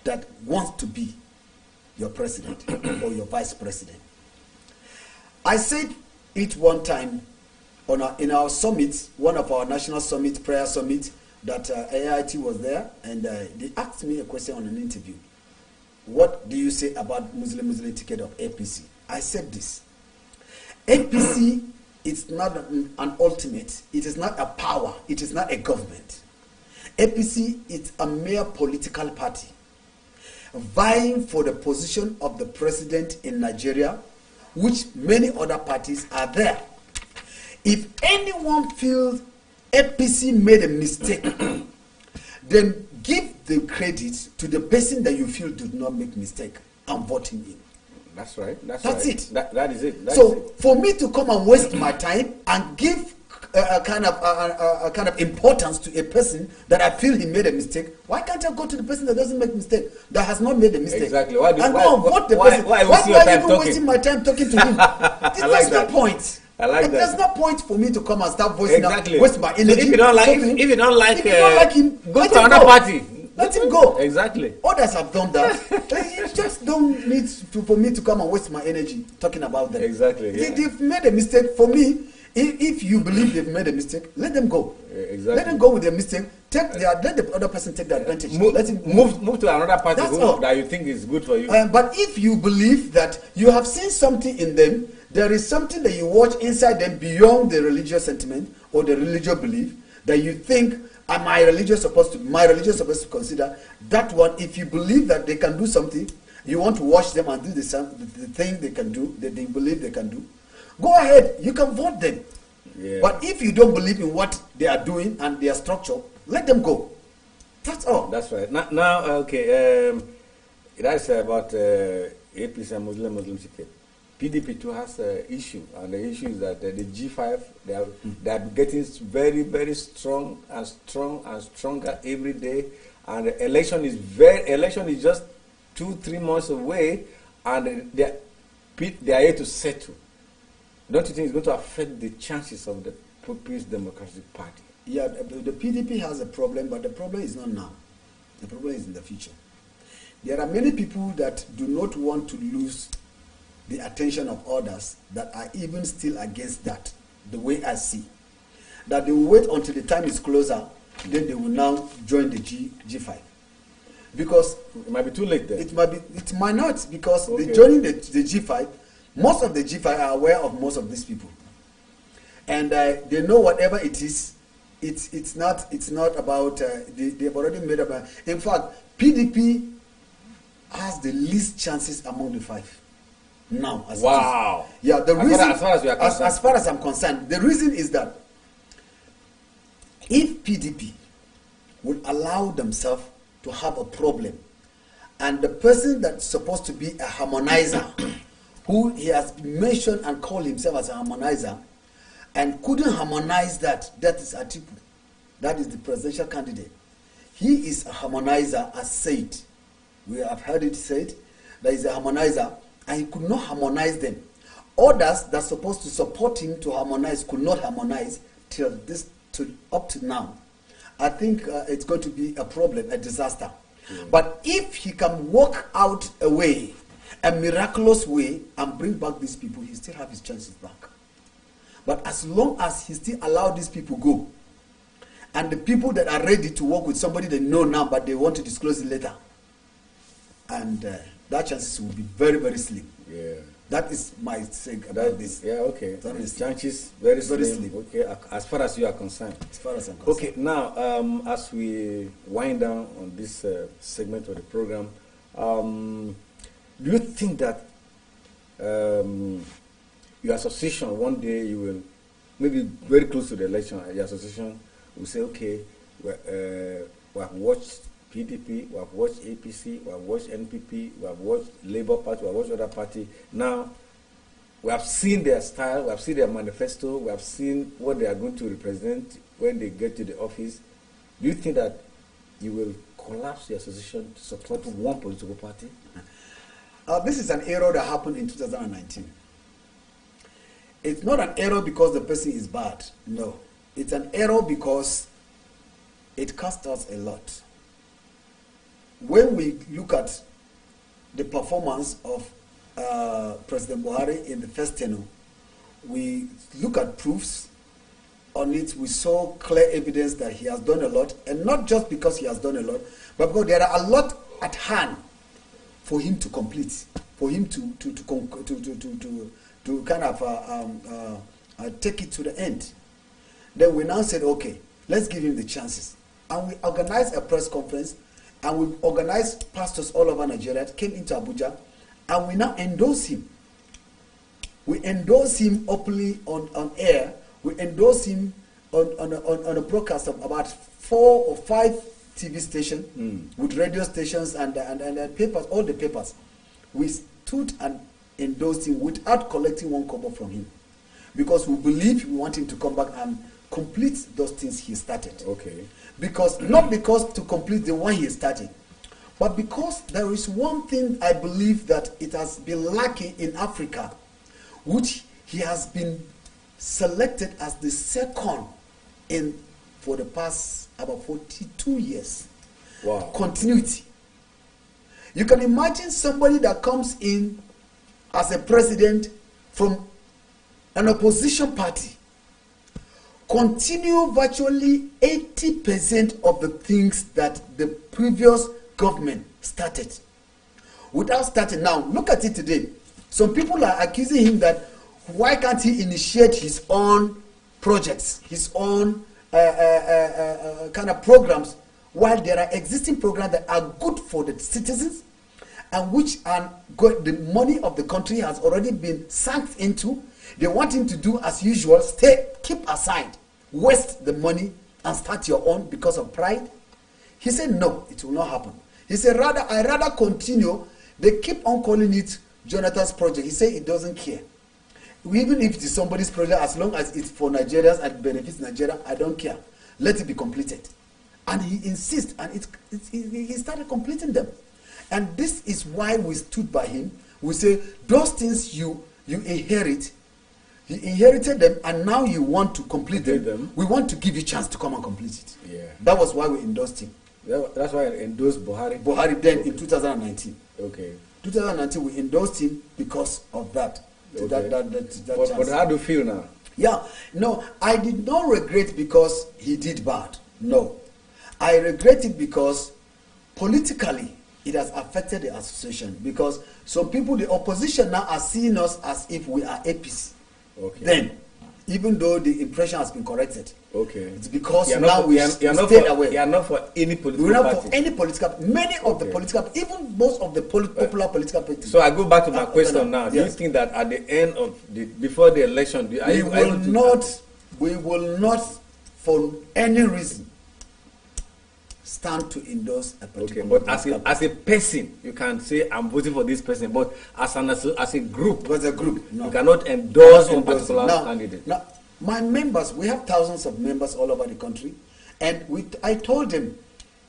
that wants to be your president or your vice president. I said it one time in our summit, one of our national summit, prayer summit, that AIT was there, and they asked me a question on an interview. What do you say about Muslim ticket of APC? I said this. APC is not an ultimate. It is not a power. It is not a government. APC is a mere political party vying for the position of the president in Nigeria, which many other parties are there. If anyone feels APC made a mistake, then give the credit to the person that you feel did not make mistake and vote him in. That's right. That's right. it. That is it. For me to come and waste my time and give a kind of importance to a person that I feel he made a mistake, why can't I go to the person that doesn't make mistake, that has not made a mistake? Exactly. Why wasting my time talking to him? There's no point. I like that. There's no point for me to come and start voicing exactly. waste my energy. So if you don't like him, go to another party. Let him go. Exactly. Others have done that. You just don't need for me to come and waste my energy talking about them. Exactly. Yeah. They've made a mistake. For me, if you believe they've made a mistake, let them go. Exactly. Let them go with their mistake. Let the other person take the advantage. Let him move to another party that you think is good for you. But if you believe that you have seen something in them, there is something that you watch inside them beyond the religious sentiment or the religious belief that you think, my religion supposed to consider that one. If you believe that they can do something, you want to watch them and do the thing they can do, that they believe they can do, go ahead, you can vote them. Yeah. But if you don't believe in what they are doing and their structure, let them go. That's all. That's right. Now okay, that's about APC and Muslim ticket. PDP too has an issue, and the issue is that the G5 they are getting very, very strong and stronger every day, and the election is just 2-3 months away, and they are here to settle. Don't you think it's going to affect the chances of the People's Democratic Party? Yeah, the PDP has a problem, but the problem is not now. The problem is in the future. There are many people that do not want to lose the attention of others that are even still against that, the way I see. That they will wait until the time is closer, then they will now join the G5. Because it might be too late then. It might not, because Okay. they joining the G5, most of the G5 are aware of most of these people. And they know whatever it is, it's not about, they've already made up. In fact, PDP has the least chances among the 5 now. As Wow. it is. Yeah, the reason, as far as we are concerned. as far as I'm concerned, the reason is that if PDP would allow themselves to have a problem, and the person that's supposed to be a harmonizer, who he has mentioned and called himself as a harmonizer, and couldn't harmonize that is Atiku. That is the presidential candidate. He is a harmonizer, as said. We have heard it said that he's a harmonizer, and he could not harmonize them. Others that are supposed to support him to harmonize could not harmonize up to now. I think it's going to be a problem, a disaster. But if he can work out a way, a miraculous way, and bring back these people, he still have his chances back. But as long as he still allow these people go, and the people that are ready to work with somebody they know now, but they want to disclose it later, and that chances will be very, very slim. Yeah. That is my take about this. Yeah, okay. That is chances very very slim. slim. Okay, as far as you are concerned. As far as I'm concerned. Okay, now as we wind down on this segment of the program, do you think that your association one day you will, maybe very close to the election, your association will say, okay, we have watched PDP, we have watched APC, we have watched NPP, we have watched Labour Party, we have watched other party. Now, we have seen their style, we have seen their manifesto, we have seen what they are going to represent when they get to the office. Do you think that you will collapse the association to support one political party? This is an error that happened in 2019. It's not an error because the person is bad. No. It's an error because it cost us a lot. When we look at the performance of President Buhari in the first tenure, we look at proofs on it. We saw clear evidence that he has done a lot, and not just because he has done a lot, but because there are a lot at hand for him to complete, for him to kind of take it to the end. Then we now said, okay, let's give him the chances, and we organized a press conference. And we organized pastors all over Nigeria, came into Abuja, and we now endorse him. We endorse him openly on air. We endorse him on a broadcast of about 4 or 5 TV stations with radio stations and papers, all the papers. We stood and endorsed him without collecting one kobo from him, because we believe we want him to come back and complete those things he started. Okay. Because not because to complete the one he started, but because there is one thing I believe that it has been lacking in Africa, which he has been selected as the second in for the past about 42 years. Wow. Continuity. You can imagine somebody that comes in as a president from an opposition party, continue virtually 80% of the things that the previous government started. Without starting, now look at it today. Some people are accusing him that why can't he initiate his own projects, his own kind of programs, while there are existing programs that are good for the citizens and which are good. The money of the country has already been sunk into. They want him to do as usual, keep aside, waste the money and start your own because of pride. He said, no, it will not happen. He said, I rather continue. They keep on calling it Jonathan's project. He said he doesn't care. Even if it is somebody's project, as long as it's for Nigerians and benefits Nigeria, I don't care. Let it be completed. And he insists, and he started completing them. And this is why we stood by him. We say, those things you inherit, you inherited them, and now you want to complete them. We want to give you a chance to come and complete it. Yeah. That was why we endorsed him. That's why I endorsed Buhari. Buhari then in 2019. Okay. 2019 we endorsed him because of that. Okay. That But how do you feel now? Yeah, no, I did not regret because he did bad. No. I regret it because politically it has affected the association, because some people, the opposition now are seeing us as if we are APC. Okay. Then, even though the impression has been corrected. Okay. It's because You're now we stayed away. You are not for any political We're not party. for any political, many of the political, even most of the popular political parties. So I go back to my question now. Do you Yes. think that at the end of before the election, We will not, for any reason, stand to endorse a particular Okay, but as a person, you can say I'm voting for this person, but as a group, no. you cannot endorse one Endorse particular now, candidate. Now, my members, we have thousands of members all over the country, and I told them,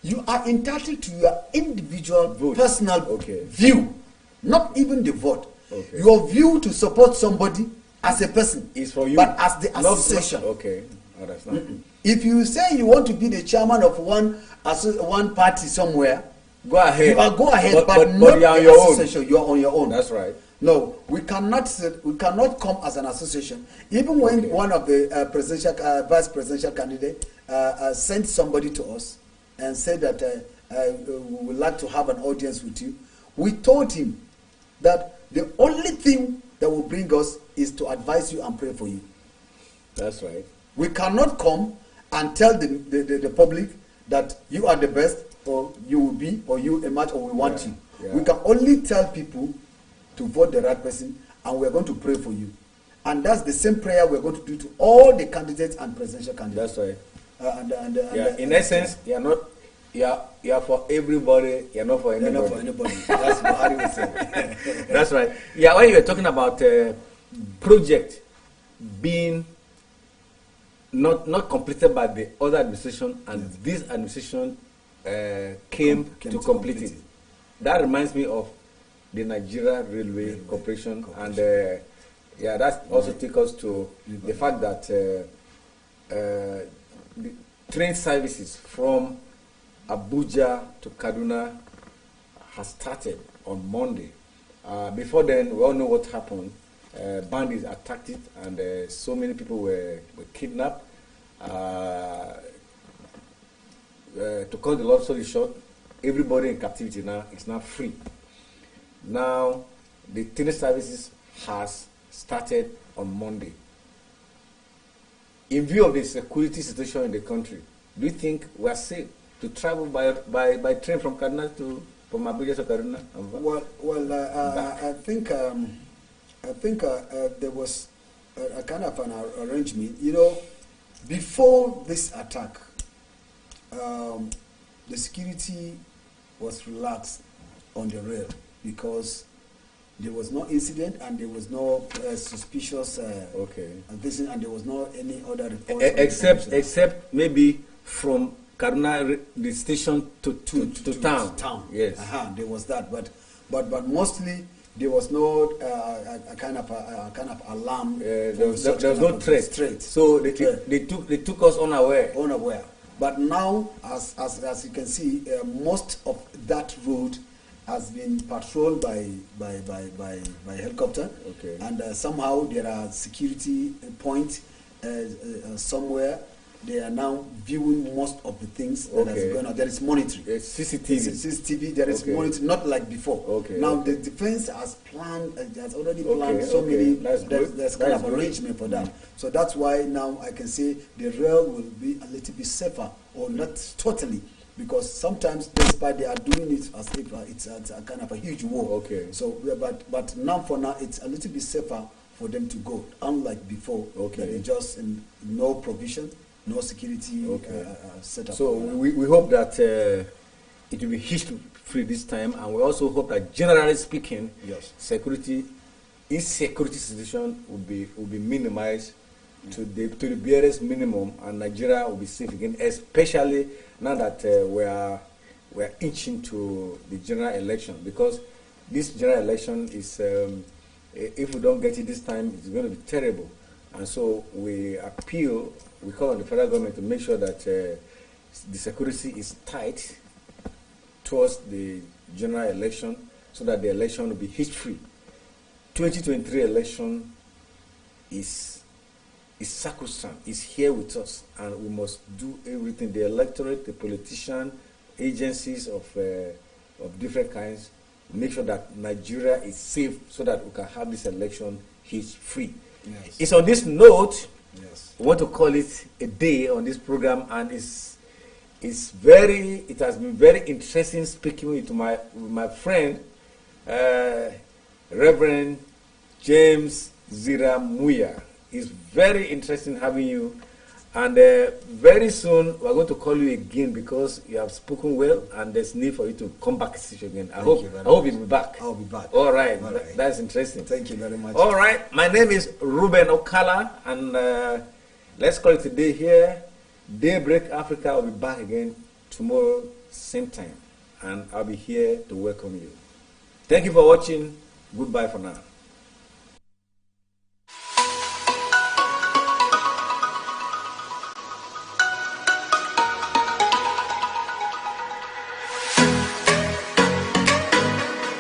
you are entitled to your individual, personal view, not even the vote. Okay. Your view to support somebody as a person is for you, but as the association. Okay, understand. If you say you want to be the chairman of one party somewhere, go ahead. Go ahead, but you not are on the your own. association. You are on your own. That's right. No, we cannot come as an association. Even when one of the vice presidential candidate sent somebody to us and said that we would like to have an audience with you, we told him that the only thing that will bring us is to advise you and pray for you. That's right. We cannot come and tell the public that you are the best, or you will be, or you emerge, or we want you. Yeah. We can only tell people to vote the right person, and we are going to pray for you. And that's the same prayer we're going to do to all the candidates and presidential candidates. That's right. In essence, you are for everybody. You're not for anybody. You're not for anybody. That's what Harry would say. That's right. Yeah, when you were talking about project being not completed by the other administration, and this administration came to complete it. That reminds me of the Nigeria Railway Corporation, and that also takes us to the fact that the train services from Abuja to Kaduna has started on Monday. Before then, we all know what happened. Bandits attacked it, and so many people were kidnapped. To cut the long story short, everybody in captivity now is now free. Now, the train services has started on Monday. In view of the security situation in the country, do you think we are safe to travel by train from Kaduna from Abuja to Kaduna? I think there was a kind of an arrangement. You know, before this attack, the security was relaxed on the rail because there was no incident and there was no suspicious visit, and there was no any other report. Except maybe from Kaduna, the station to town. Yes, there was that, but mostly there was no a kind of alarm. There was no threat. So they took us unaware. But now, as you can see, most of that road has been patrolled by helicopter, and somehow there are security points somewhere. They are now viewing most of the things that is going on. There is monitoring. CCTV. There is monitoring, not like before. Now the defense has planned, has already planned so many. There's kind of arrangement for that. So that's why now I can say the rail will be a little bit safer, or not totally, because sometimes despite they are doing it as if it's a kind of a huge war. So but now for now it's a little bit safer for them to go, unlike before. That just no provision. No security setup. So we hope that it will be history-free this time, and we also hope that, generally speaking, insecurity situation will be minimized to the barest minimum, and Nigeria will be safe again. Especially now that we are inching to the general election, because this general election is, if we don't get it this time, it's going to be terrible. And so we call on the federal government to make sure that the security is tight towards the general election so that the election will be hitch-free. 2023 election is sacrosanct, is here with us, and we must do everything, the electorate, the politician, agencies of different kinds, make sure that Nigeria is safe so that we can have this election hitch-free. Yes. It's on this note, Yes. we want to call it a day on this program, and it has been very interesting speaking with my friend, Reverend James Zira Muya. It's very interesting having you, and very soon we're going to call you again because you have spoken well, and there's need for you to come back again. I hope you'll be back. I'll be back. All right. All right. That's interesting. Thank you very much. All right, my name is Ruben Okala, and let's call it a day here. Daybreak Africa will be back again tomorrow, same time, and I'll be here to welcome you. Thank you for watching. Goodbye for now.